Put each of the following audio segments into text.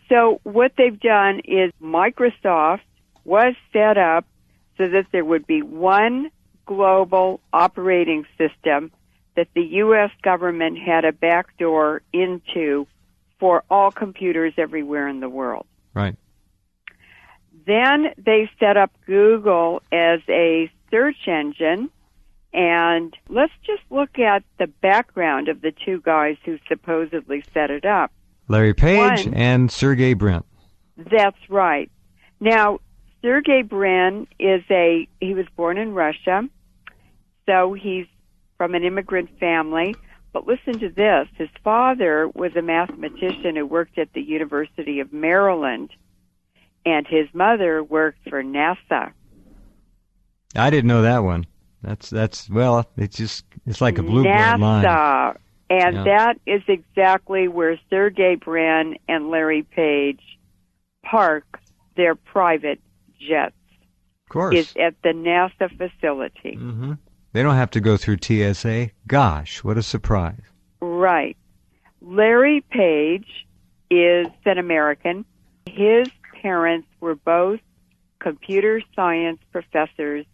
So what they've done is Microsoft was set up so that there would be one global operating system that the U.S. government had a backdoor into for all computers everywhere in the world. Right. Then they set up Google as a search engine, and let's just look at the background of the two guys who supposedly set it up. Larry Page and Sergey Brin. That's right. Now, Sergey Brin he was born in Russia, so he's from an immigrant family. But listen to this. His father was a mathematician who worked at the University of Maryland, and his mother worked for NASA. I didn't know that one. That's it's like a blue-blood line. NASA. And that is exactly where Sergey Brin and Larry Page park their private jets. Of course. Is at the NASA facility. Mm-hmm. They don't have to go through TSA. Gosh, what a surprise. Right. Larry Page is an American. His parents were both computer science professors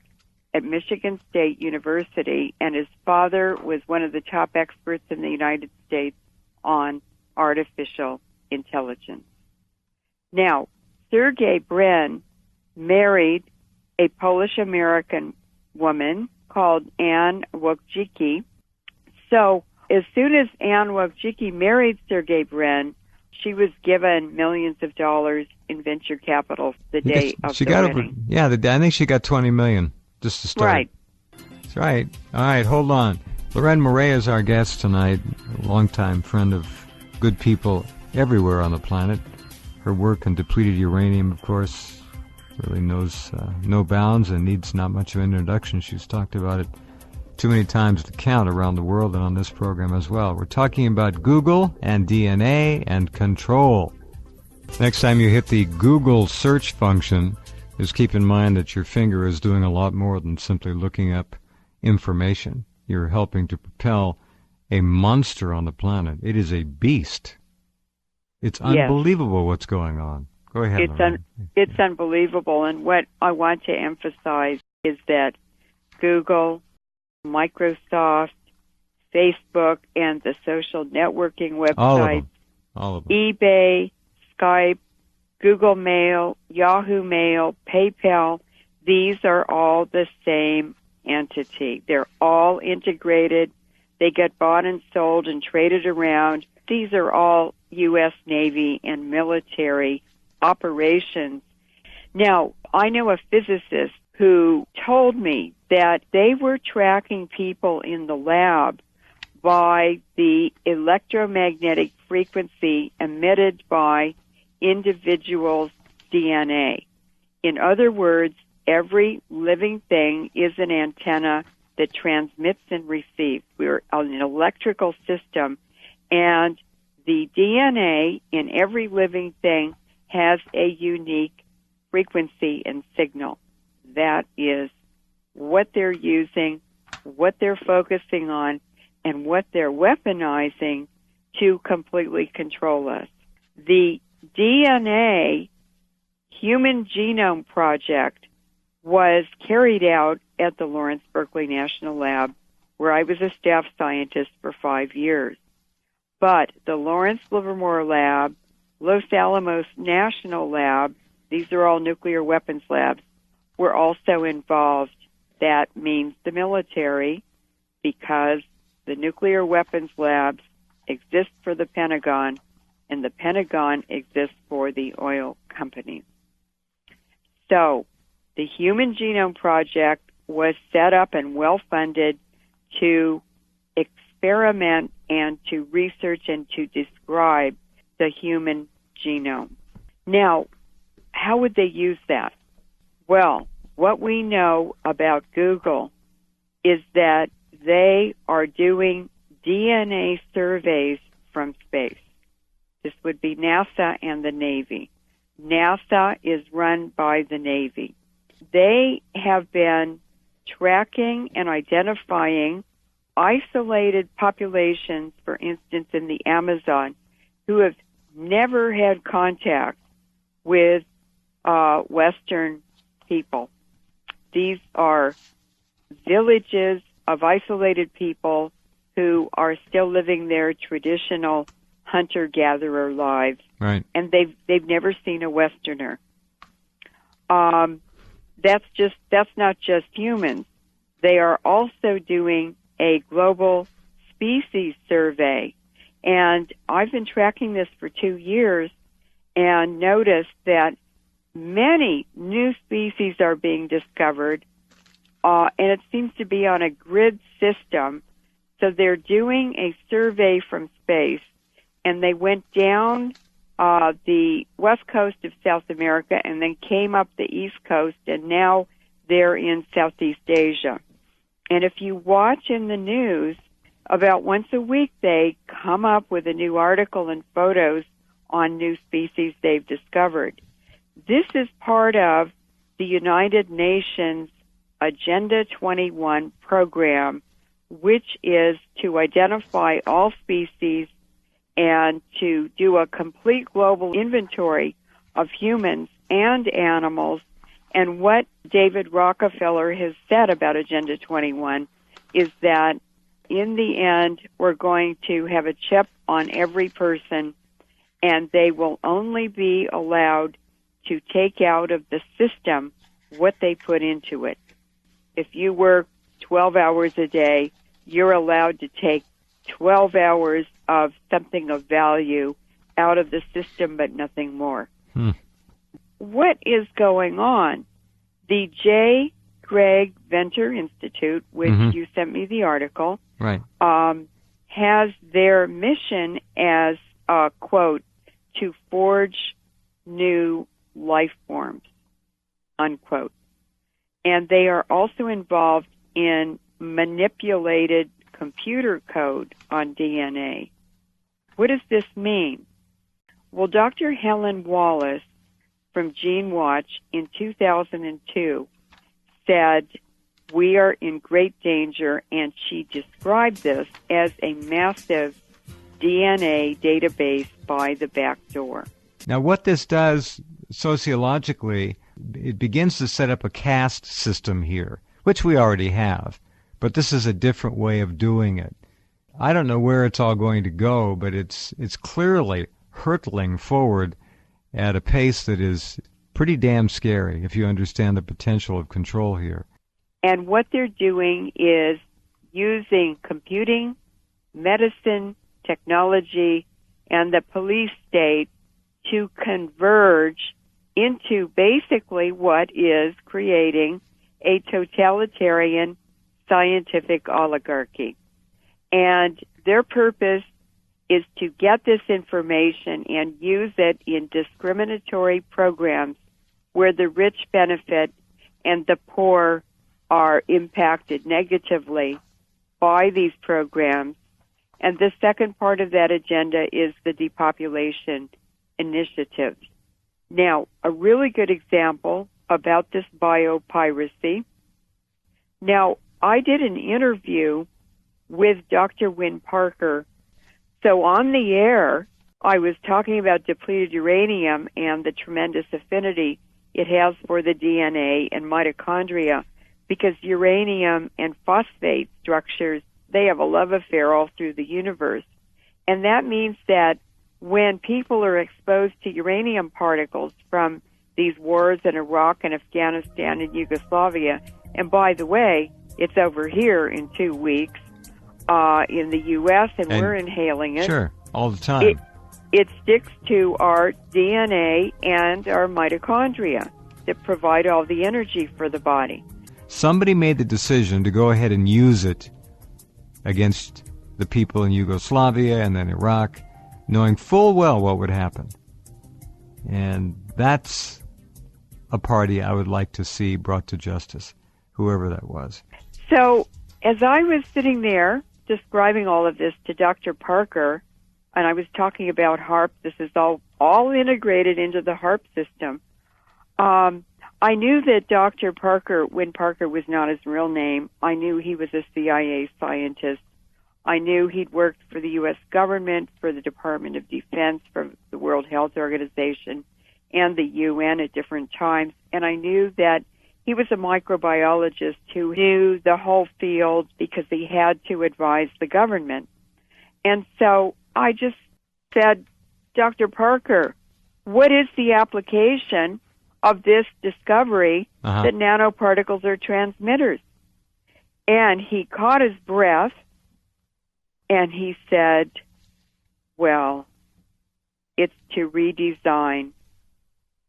at Michigan State University, and his father was one of the top experts in the United States on artificial intelligence. Now, Sergey Brin married a Polish-American woman called Anne Wojcicki. So as soon as Anne Wojcicki married Sergey Brin, she was given millions of dollars in venture capital the day of the wedding. I think she got $20 million. Just to start. Right. That's right. All right, hold on. Leuren Moret is our guest tonight, a longtime friend of good people everywhere on the planet. Her work on depleted uranium, of course, really knows no bounds and needs not much of an introduction. She's talked about it too many times to count around the world and on this program as well. We're talking about Google and DNA and control. Next time you hit the Google search function, just keep in mind that your finger is doing a lot more than simply looking up information. You're helping to propel a monster on the planet. It is a beast. It's unbelievable what's going on. Go ahead. It's unbelievable. And what I want to emphasize is that Google, Microsoft, Facebook, and the social networking websites, all of them. eBay, Skype, Google Mail, Yahoo Mail, PayPal, these are all the same entity. They're all integrated. They get bought and sold and traded around. These are all U.S. Navy and military operations. Now, I know a physicist who told me that they were tracking people in the lab by the electromagnetic frequency emitted by individual's DNA. In other words, every living thing is an antenna that transmits and receives. We're an electrical system, and the DNA in every living thing has a unique frequency and signal. That is what they're using, what they're focusing on, and what they're weaponizing to completely control us. The DNA Human Genome Project was carried out at the Lawrence Berkeley National Lab, where I was a staff scientist for 5 years. But the Lawrence Livermore Lab, Los Alamos National Lab, these are all nuclear weapons labs, were also involved. That means the military, because the nuclear weapons labs exist for the Pentagon, and the Pentagon exists for the oil companies. So the Human Genome Project was set up and well-funded to experiment and to research and to describe the human genome. Now, how would they use that? Well, what we know about Google is that they are doing DNA surveys from space. This would be NASA and the Navy. NASA is run by the Navy. They have been tracking and identifying isolated populations, for instance, in the Amazon, who have never had contact with Western people. These are villages of isolated people who are still living their traditional hunter-gatherer lives, right? And they've never seen a Westerner. That's not just humans. They are also doing a global species survey, and I've been tracking this for 2 years and noticed that many new species are being discovered, and it seems to be on a grid system. So they're doing a survey from space, and they went down the west coast of South America and then came up the east coast, and now they're in Southeast Asia. And if you watch in the news, about once a week they come up with a new article and photos on new species they've discovered. This is part of the United Nations Agenda 21 program, which is to identify all species and to do a complete global inventory of humans and animals. And what David Rockefeller has said about Agenda 21 is that in the end, we're going to have a chip on every person, and they will only be allowed to take out of the system what they put into it. If you work 12 hours a day, you're allowed to take 12 hours of something of value out of the system, but nothing more. What is going on? The J. Greg Venter Institute, which you sent me the article, right, has their mission as, quote, to forge new life forms, unquote. And they are also involved in manipulated computer code on DNA. What does this mean? Well, Dr. Helen Wallace from GeneWatch in 2002 said, we are in great danger, and she described this as a massive DNA database by the back door. Now, what this does sociologically, it begins to set up a caste system here, which we already have, but this is a different way of doing it. I don't know where it's all going to go, but it's clearly hurtling forward at a pace that is pretty damn scary if you understand the potential of control here. And what they're doing is using computing, medicine, technology, and the police state to converge into basically what is creating a totalitarian scientific oligarchy. And their purpose is to get this information and use it in discriminatory programs where the rich benefit and the poor are impacted negatively by these programs. And the second part of that agenda is the depopulation initiatives. Now, a really good example about this biopiracy. Now, I did an interview with Dr. Wynne Parker. So on the air, I was talking about depleted uranium and the tremendous affinity it has for the DNA and mitochondria, because uranium and phosphate structures, they have a love affair all through the universe. And that means that when people are exposed to uranium particles from these wars in Iraq and Afghanistan and Yugoslavia, and by the way, it's over here in 2 weeks in the U.S., and we're inhaling it. Sure, all the time. It sticks to our DNA and our mitochondria that provide all the energy for the body. Somebody made the decision to go ahead and use it against the people in Yugoslavia and then Iraq, knowing full well what would happen. And that's a party I would like to see brought to justice, whoever that was. So, as I was sitting there describing all of this to Dr. Parker, and I was talking about H.A.R.P, this is all integrated into the H.A.R.P system, I knew that Dr. Parker, Wynne Parker was not his real name. I knew he was a CIA scientist. I knew he'd worked for the U.S. government, for the Department of Defense, for the World Health Organization, and the UN at different times. And I knew that he was a microbiologist who knew the whole field because he had to advise the government. And so I just said, Dr. Parker, what is the application of this discovery that nanoparticles are transmitters? And he caught his breath, and he said, well, it's to redesign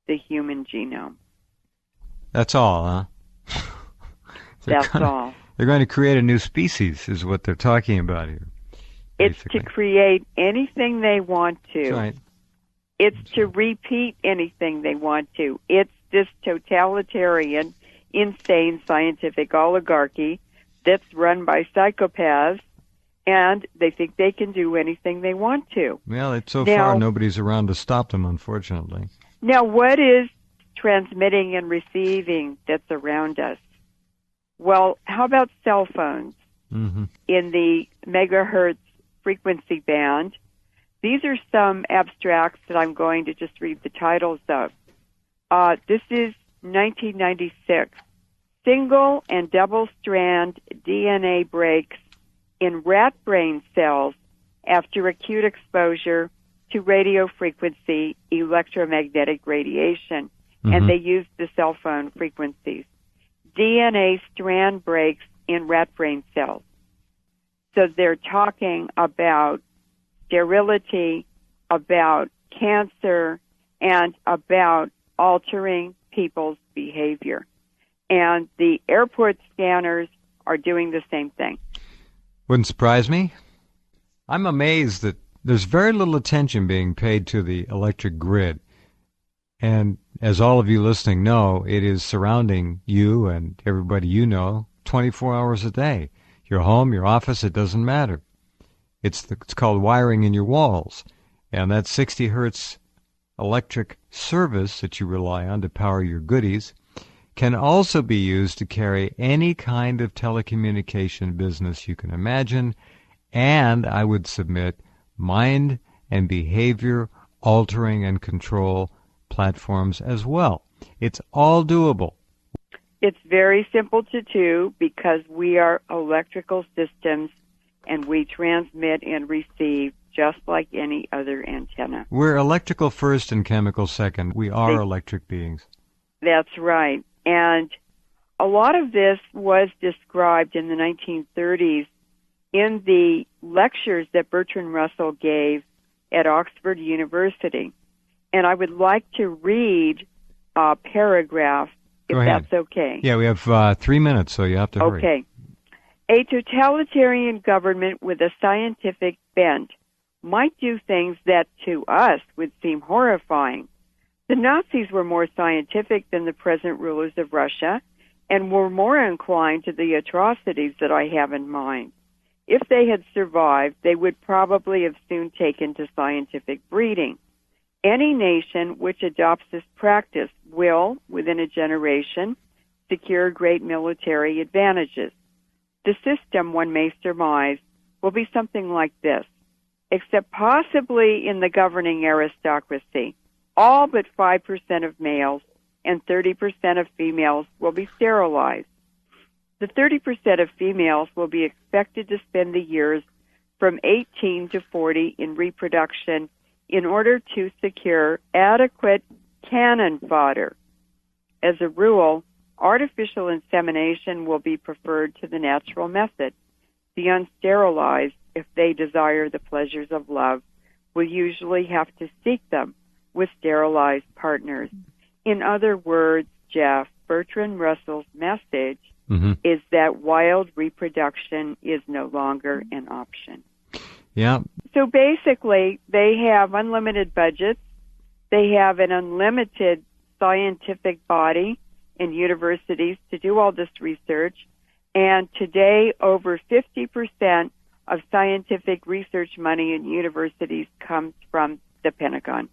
the human genome. That's all, huh? That's all. They're going to create a new species, is what they're talking about here. Basically. It's to create anything they want to. That's right. It's to repeat anything they want to. It's this totalitarian, insane scientific oligarchy that's run by psychopaths, and they think they can do anything they want to. Well, so far nobody's around to stop them, unfortunately. Now, what is transmitting and receiving that's around us? Well, how about cell phones in the megahertz frequency band? These are some abstracts that I'm going to just read the titles of. This is 1996. Single and double-strand DNA breaks in rat brain cells after acute exposure to radio frequency electromagnetic radiation. And they used the cell phone frequencies. DNA strand breaks in rat brain cells. So they're talking about sterility, about cancer, and about altering people's behavior. And the airport scanners are doing the same thing. Wouldn't surprise me. I'm amazed that there's very little attention being paid to the electric grid. And as all of you listening know, it is surrounding you and everybody you know 24 hours a day. Your home, your office, it doesn't matter. It's called wiring in your walls. And that 60 hertz electric service that you rely on to power your goodies can also be used to carry any kind of telecommunication business you can imagine, and I would submit mind and behavior altering and control platforms as well. It's all doable. It's very simple to do because we are electrical systems and we transmit and receive just like any other antenna. We're electrical first and chemical second. We are electric beings. That's right. And a lot of this was described in the 1930s in the lectures that Bertrand Russell gave at Oxford University. And I would like to read a paragraph, if that's okay. Yeah, we have 3 minutes, so you have to hurry. Okay. A totalitarian government with a scientific bent might do things that to us would seem horrifying. The Nazis were more scientific than the present rulers of Russia and were more inclined to the atrocities that I have in mind. If they had survived, they would probably have soon taken to scientific breeding. Any nation which adopts this practice will, within a generation, secure great military advantages. The system, one may surmise, will be something like this, except possibly in the governing aristocracy. All but 5% of males and 30% of females will be sterilized. The 30% of females will be expected to spend the years from 18 to 40 in reproduction in order to secure adequate cannon fodder. As a rule, artificial insemination will be preferred to the natural method. The unsterilized, if they desire the pleasures of love, will usually have to seek them with sterilized partners. In other words, Jeff, Bertrand Russell's message is that wild reproduction is no longer an option. Yeah. So basically, they have unlimited budgets. They have an unlimited scientific body in universities to do all this research. And today, over 50% of scientific research money in universities comes from the Pentagon.